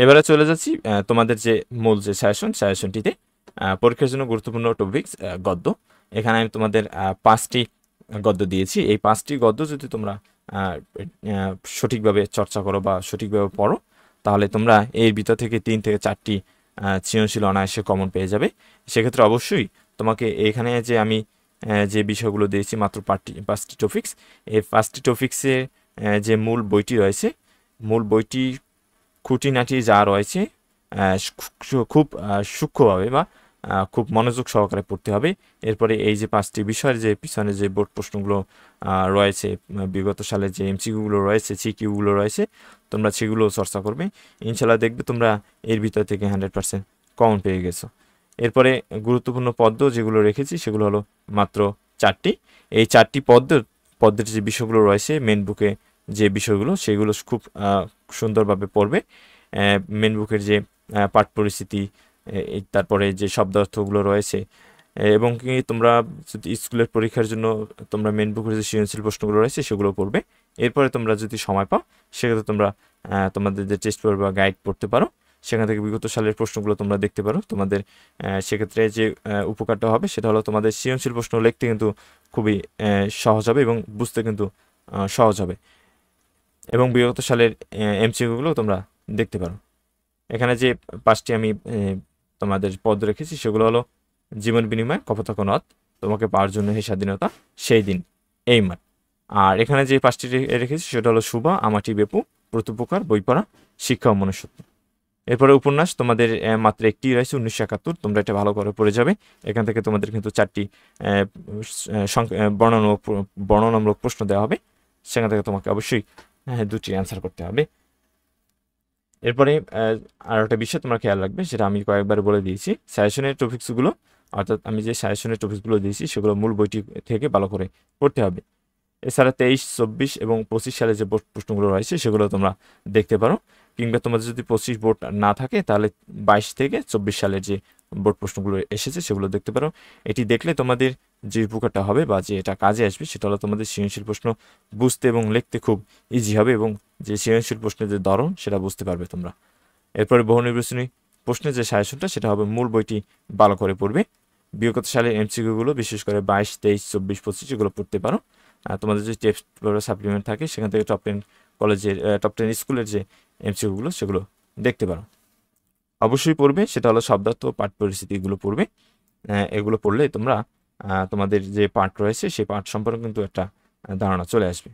এবারে চলে যাচ্ছি তোমাদের যে মূল যে সাজেশনটিতে পরীক্ষার জন্য গুরুত্বপূর্ণ টপিকস গদ্য। এখানে আমি তোমাদের 5টি গদ্য দিয়েছি। এই 5টি গদ্য যদি তোমরা সঠিকভাবে চর্চা করো বা সঠিকভাবে পড়ো, তাহলে তোমরা এর ভিতর থেকে 3 থেকে 4টি সৃজনশীল অনায়াসে কমন পেয়ে যাবে। সেক্ষেত্রে অবশ্যই তোমাকে এখানে যে আমি যে বিষয়গুলো দিয়েছি মাত্র 5টি টপিক্স, এই 5টি টপিক্সে যে মূল বইটি রয়েছে, মূল বইটি খুঁটিনাটি যা রয়েছে খুব সূক্ষ্মভাবে বা খুব মনোযোগ সহকারে পড়তে হবে। এরপরে এই যে 5টি বিষয়ের যে পিছনে যে বোর্ড প্রশ্নগুলো রয়েছে, বিগত সালের যে এমসিকিউগুলো রয়েছে, সিকিউগুলো রয়েছে, তোমরা সেগুলো চর্চা করবে। ইনশাল্লাহ দেখবে তোমরা এর ভিতর থেকে 100% কমন পেয়ে গেছো। এরপরে গুরুত্বপূর্ণ পদ্য যেগুলো রেখেছি সেগুলো হলো মাত্র 4টি। এই 4টি পদ্মের যে বিষয়গুলো রয়েছে মেন বুকে, যে বিষয়গুলো সেগুলো খুব সুন্দরভাবে পড়বে। মেন বুকের যে পাঠ পরিস্থিতি, তারপরে যে শব্দার্থগুলো রয়েছে, এবং কি তোমরা যদি স্কুলের পরীক্ষার জন্য তোমরা মেন বুকের যে সৃজনশীল প্রশ্নগুলো রয়েছে সেগুলো পড়বে। এরপরে তোমরা যদি সময় পাও সেক্ষেত্রে তোমরা তোমাদের যে টেস্ট পেপার বা গাইড পড়তে পারো, সেখান থেকে বিগত সালের প্রশ্নগুলো তোমরা দেখতে পারো। তোমাদের সেক্ষেত্রে যে উপকারটা হবে সেটা হলো তোমাদের সৃজনশীল প্রশ্ন লিখতে কিন্তু খুবই সহজ হবে এবং বুঝতে কিন্তু সহজ হবে, এবং বিগত সালের এমসিকিউগুলো তোমরা দেখতে পারো। এখানে যে 5টি আমি তোমাদের পদ রেখেছি সেগুলো হলো জীবন বিনিময়, কপোতাক্ষ নদ, তোমাকে পাওয়ার জন্য হে স্বাধীনতা, সেই দিন, এই মাঠ। আর এখানে যে 5টি রেখেছি সেটা হলো শুভা, আমাটি বেপু, প্রত্যুপকার, বই পড়া, শিক্ষা ও মনুষ্যত্ব। এরপরে উপন্যাস তোমাদের মাত্র একটি রয়েছে 1971, তোমরা এটা ভালো করে পড়ে যাবে। এখান থেকে তোমাদের কিন্তু 4টি বর্ণনামূলক প্রশ্ন দেওয়া হবে, সেখান থেকে তোমাকে অবশ্যই 2টি অ্যান্সার করতে হবে। এরপরে আর একটা বিষয় তোমরা খেয়াল রাখবে, সেটা আমি কয়েকবার বলে দিয়েছি, সাজেশনের টপিক্সগুলো, অর্থাৎ আমি যে সাজেশনের টপিক্সগুলো দিয়েছি সেগুলো মূল বইটি থেকে ভালো করে পড়তে হবে। এছাড়া 23, 24 এবং 25 সালে যে বোর্ড প্রশ্নগুলো রয়েছে সেগুলো তোমরা দেখতে পারো, কিংবা তোমাদের যদি 25 বোর্ড না থাকে তাহলে 22 থেকে 24 সালের যে বোর্ড প্রশ্নগুলো এসেছে সেগুলো দেখতে পারো। এটি দেখলে তোমাদের যে উপকারটা হবে বা যে এটা কাজে আসবে সেটা হলো তোমাদের সৃজনশীল প্রশ্ন বুঝতে এবং লিখতে খুব ইজি হবে, এবং যে সৃজনশীল প্রশ্নের যে ধরন সেটা বুঝতে পারবে তোমরা। এরপরে বহু নির্বাচনী প্রশ্নের যে সাজেশনটা সেটা হবে মূল বইটি ভালো করে পড়বে। বিগত সালের এমসিকিউগুলো বিশেষ করে 22, 23, 24, 25 এগুলো পড়তে পারো। তোমাদের যে টেস্ট সাপ্লিমেন্ট থাকে সেখান থেকে টপ 10 কলেজের টপ 10 স্কুলের যে এমসিকিউগুলো সেগুলো দেখতে পারো। অবশ্যই পড়বে, সেটা হলো শব্দার্থ, পাঠ পরিস্থিতি, এগুলো পড়বে। এগুলো পড়লে তোমরা তোমাদের যে পাঠ রয়েছে সেই পাঠ সম্পর্কে কিন্তু একটা ধারণা চলে আসবে।